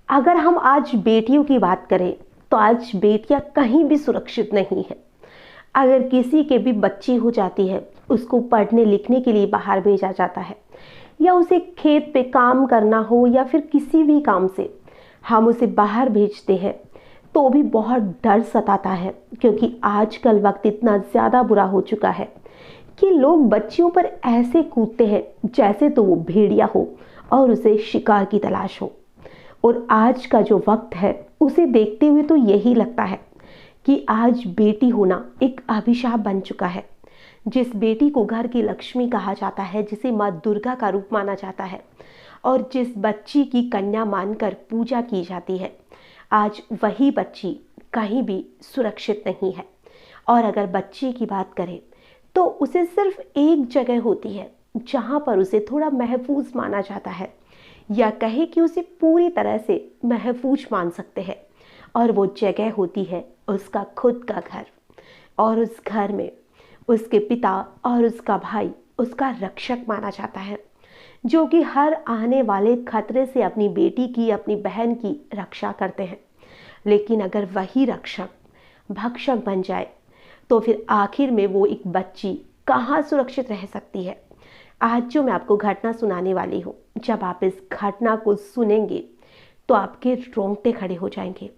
अगर हम आज बेटियों की बात करें तो आज बेटियां कहीं भी सुरक्षित नहीं है। अगर किसी के भी बच्ची हो जाती है, उसको पढ़ने लिखने के लिए बाहर भेजा जाता है या उसे खेत पे काम करना हो या फिर किसी भी काम से हम उसे बाहर भेजते हैं तो भी बहुत डर सताता है, क्योंकि आजकल वक्त इतना ज़्यादा बुरा हो चुका है कि लोग बच्चियों पर ऐसे कूदते हैं जैसे तो वो भेड़िया हो और उसे शिकार की तलाश हो। और आज का जो वक्त है उसे देखते हुए तो यही लगता है कि आज बेटी होना एक अभिशाप बन चुका है। जिस बेटी को घर की लक्ष्मी कहा जाता है, जिसे माँ दुर्गा का रूप माना जाता है और जिस बच्ची की कन्या मानकर पूजा की जाती है, आज वही बच्ची कहीं भी सुरक्षित नहीं है। और अगर बच्ची की बात करें तो उसे सिर्फ एक जगह होती है जहाँ पर उसे थोड़ा महफूज माना जाता है, या कहे कि उसे पूरी तरह से महफूज मान सकते हैं, और वो जगह होती है उसका खुद का घर। और उस घर में उसके पिता और उसका भाई उसका रक्षक माना जाता है, जो कि हर आने वाले खतरे से अपनी बेटी की, अपनी बहन की रक्षा करते हैं। लेकिन अगर वही रक्षक भक्षक बन जाए तो फिर आखिर में वो एक बच्ची कहाँ सुरक्षित रह सकती है। आज जो मैं आपको घटना सुनाने वाली हूँ, जब आप इस घटना को सुनेंगे तो आपके रोंगटे खड़े हो जाएंगे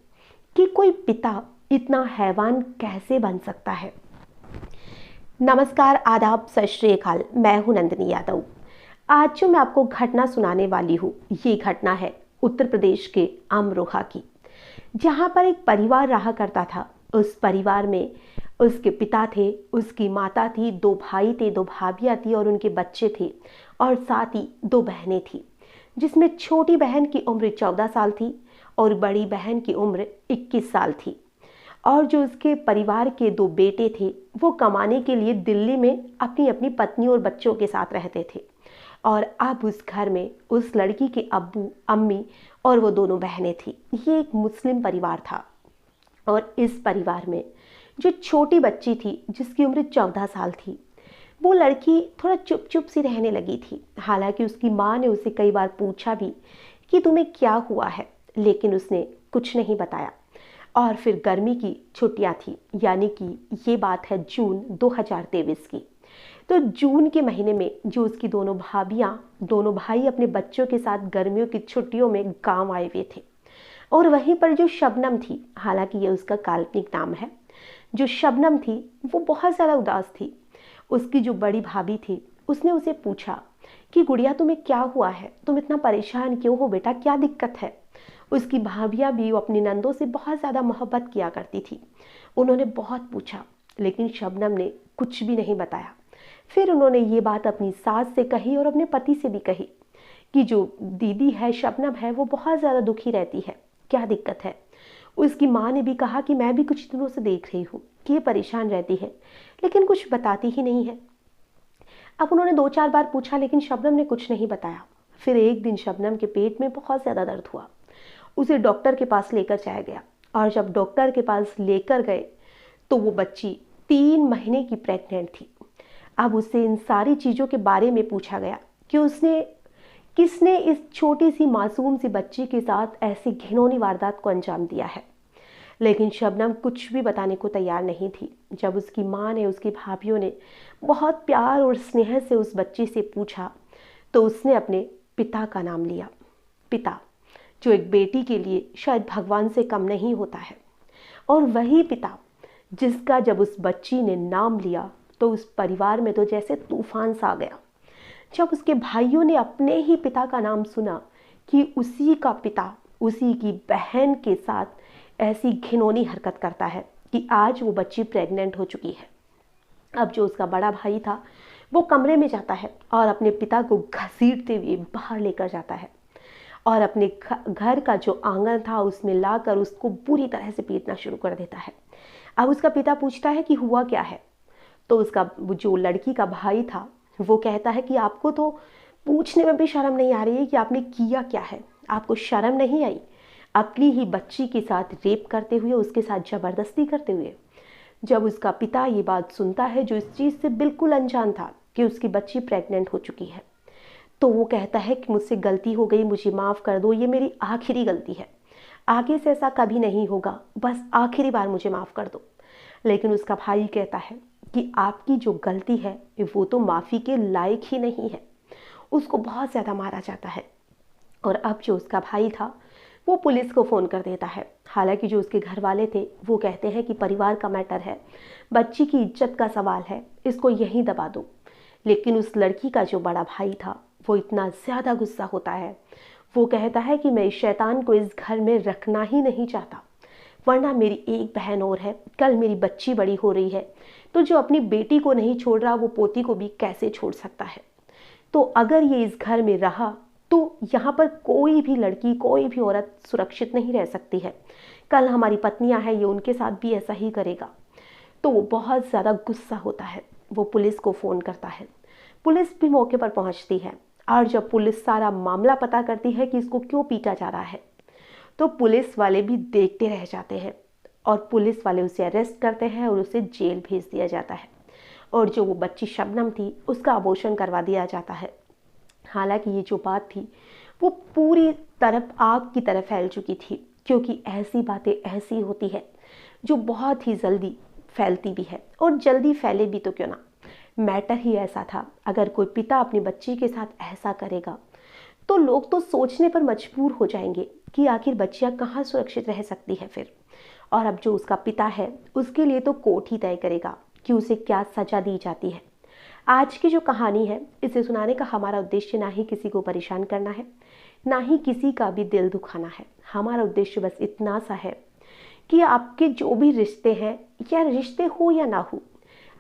कि कोई पिता इतना हैवान कैसे बन सकता है। नमस्कार, आदाब, सत श्री अकाल। मैं हूँ नंदिनी यादव। आज जो मैं आपको घटना सुनाने वाली हूँ, ये घटना है उत्तर प्रदेश के अमरोहा की, जहाँ पर एक परिवार रहा करता था। उस परिवार में उसके पिता थे, उसकी माता थी, दो भाई थे, दो भाभियाँ थी और उनके बच्चे थे, और साथ ही दो बहनें थी, जिसमें छोटी बहन की उम्र 14 साल थी और बड़ी बहन की उम्र 21 साल थी। और जो उसके परिवार के दो बेटे थे वो कमाने के लिए दिल्ली में अपनी अपनी पत्नी और बच्चों के साथ रहते थे। और अब उस घर में उस लड़की के अब्बू, अम्मी और वो दोनों बहनें थी। ये एक मुस्लिम परिवार था। और इस परिवार में जो छोटी बच्ची थी जिसकी उम्र 14 साल थी, वो लड़की थोड़ा चुप चुप सी रहने लगी थी। हालांकि उसकी माँ ने उसे कई बार पूछा भी कि तुम्हें क्या हुआ है, लेकिन उसने कुछ नहीं बताया। और फिर गर्मी की छुट्टियां थी, यानी कि ये बात है जून 2023 की। तो जून के महीने में जो उसकी दोनों भाभियां, दोनों भाई अपने बच्चों के साथ गर्मियों की छुट्टियों में गांव आए हुए थे। और वहीं पर जो शबनम थी, हालांकि ये उसका काल्पनिक नाम है, जो शबनम थी वो बहुत ज़्यादा उदास थी। उसकी जो बड़ी भाभी थी उसने उसे पूछा कि गुड़िया तुम्हें क्या हुआ है, तुम इतना परेशान क्यों हो बेटा, क्या दिक्कत है। उसकी भाभियाँ भी अपनी नंदों से बहुत ज़्यादा मोहब्बत किया करती थी। उन्होंने बहुत पूछा, लेकिन शबनम ने कुछ भी नहीं बताया। फिर उन्होंने ये बात अपनी सास से कही और अपने पति से भी कही कि जो दीदी है, शबनम है, वो बहुत ज़्यादा दुखी रहती है, क्या दिक्कत है। उसकी माँ ने भी कहा कि मैं भी कुछ दिनों से देख रही हूँ कि ये परेशान रहती है, लेकिन कुछ बताती ही नहीं है। अब उन्होंने 2-4 बार पूछा, लेकिन शबनम ने कुछ नहीं बताया। फिर एक दिन शबनम के पेट में बहुत ज़्यादा दर्द हुआ। उसे डॉक्टर के पास लेकर जाया गया, और जब डॉक्टर के पास लेकर गए तो वो बच्ची 3 महीने की प्रेग्नेंट थी। अब उससे इन सारी चीज़ों के बारे में पूछा गया कि उसने किसने इस छोटी सी मासूम सी बच्ची के साथ ऐसी घिनौनी वारदात को अंजाम दिया है। लेकिन शबनम कुछ भी बताने को तैयार नहीं थी। जब उसकी माँ ने, उसकी भाभियों ने बहुत प्यार और स्नेह से उस बच्ची से पूछा तो उसने अपने पिता का नाम लिया। पिता, जो एक बेटी के लिए शायद भगवान से कम नहीं होता है। और वही पिता जिसका जब उस बच्ची ने नाम लिया तो उस परिवार में तो जैसे तूफान सा आ गया। जब उसके भाइयों ने अपने ही पिता का नाम सुना कि उसी का पिता उसी की बहन के साथ ऐसी घिनौनी हरकत करता है कि आज वो बच्ची प्रेग्नेंट हो चुकी है। अब जो उसका बड़ा भाई था वो कमरे में जाता है और अपने पिता को घसीटते हुए बाहर लेकर जाता है और अपने घर का जो आंगन था उसमें लाकर उसको बुरी तरह से पीटना शुरू कर देता है। अब उसका पिता पूछता है कि हुआ क्या है, तो उसका जो लड़की का भाई था वो कहता है कि आपको तो पूछने में भी शर्म नहीं आ रही है कि आपने किया क्या है, आपको शर्म नहीं आई अपनी ही बच्ची के साथ रेप करते हुए, उसके साथ ज़बरदस्ती करते हुए। जब उसका पिता ये बात सुनता है, जो इस चीज़ से बिल्कुल अनजान था कि उसकी बच्ची प्रेग्नेंट हो चुकी है, तो वो कहता है कि मुझसे गलती हो गई, मुझे माफ़ कर दो, ये मेरी आखिरी गलती है, आगे से ऐसा कभी नहीं होगा, बस आखिरी बार मुझे माफ़ कर दो। लेकिन उसका भाई कहता है कि आपकी जो गलती है वो तो माफ़ी के लायक ही नहीं है। उसको बहुत ज़्यादा मारा जाता है और अब जो उसका भाई था वो पुलिस को फ़ोन कर देता है। हालांकि जो उसके घर वाले थे वो कहते हैं कि परिवार का मैटर है, बच्ची की इज्जत का सवाल है, इसको यहीं दबा दो। लेकिन उस लड़की का जो बड़ा भाई था वो इतना ज़्यादा गुस्सा होता है, वो कहता है कि मैं इस शैतान को इस घर में रखना ही नहीं चाहता, वरना मेरी एक बहन और है, कल मेरी बच्ची बड़ी हो रही है, तो जो अपनी बेटी को नहीं छोड़ रहा वो पोती को भी कैसे छोड़ सकता है। तो अगर ये इस घर में रहा तो यहाँ पर कोई भी लड़की, कोई भी औरत सुरक्षित नहीं रह सकती है। कल हमारी पत्नियां हैं, ये उनके साथ भी ऐसा ही करेगा। तो वो बहुत ज़्यादा गुस्सा होता है, वो पुलिस को फ़ोन करता है। पुलिस भी मौके पर पहुंचती है और जब पुलिस सारा मामला पता करती है कि इसको क्यों पीटा जा रहा है, तो पुलिस वाले भी देखते रह जाते हैं और पुलिस वाले उसे अरेस्ट करते हैं और उसे जेल भेज दिया जाता है। और जो वो बच्ची शबनम थी उसका अबॉर्शन करवा दिया जाता है। हालांकि ये जो बात थी वो पूरी तरफ आग की तरह फैल चुकी थी, क्योंकि ऐसी बातें ऐसी होती है जो बहुत ही जल्दी फैलती भी है, और जल्दी फैले भी तो क्यों ना। मैटर ही ऐसा था, अगर कोई पिता अपनी बच्ची के साथ ऐसा करेगा तो लोग तो सोचने पर मजबूर हो जाएंगे कि आखिर बच्चियां कहाँ सुरक्षित रह सकती है फिर। और अब जो उसका पिता है उसके लिए तो कोर्ट ही तय करेगा कि उसे क्या सजा दी जाती है। आज की जो कहानी है इसे सुनाने का हमारा उद्देश्य ना ही किसी को परेशान करना है, ना ही किसी का भी दिल दुखाना है। हमारा उद्देश्य बस इतना सा है कि आपके जो भी रिश्ते हैं, या रिश्ते हो या ना हो,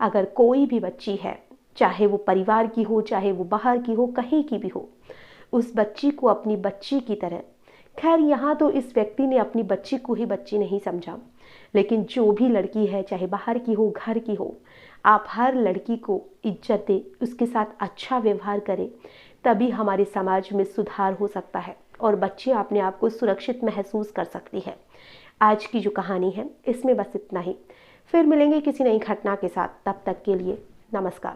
अगर कोई भी बच्ची है, चाहे वो परिवार की हो, चाहे वो बाहर की हो, कहीं की भी हो, उस बच्ची को अपनी बच्ची की तरह, खैर यहाँ तो इस व्यक्ति ने अपनी बच्ची को ही बच्ची नहीं समझा, लेकिन जो भी लड़की है, चाहे बाहर की हो, घर की हो, आप हर लड़की को इज्जत दें, उसके साथ अच्छा व्यवहार करें, तभी हमारे समाज में सुधार हो सकता है और बच्चियाँ अपने आप को सुरक्षित महसूस कर सकती है। आज की जो कहानी है इसमें बस इतना ही। फिर मिलेंगे किसी नई घटना के साथ, तब तक के लिए नमस्कार।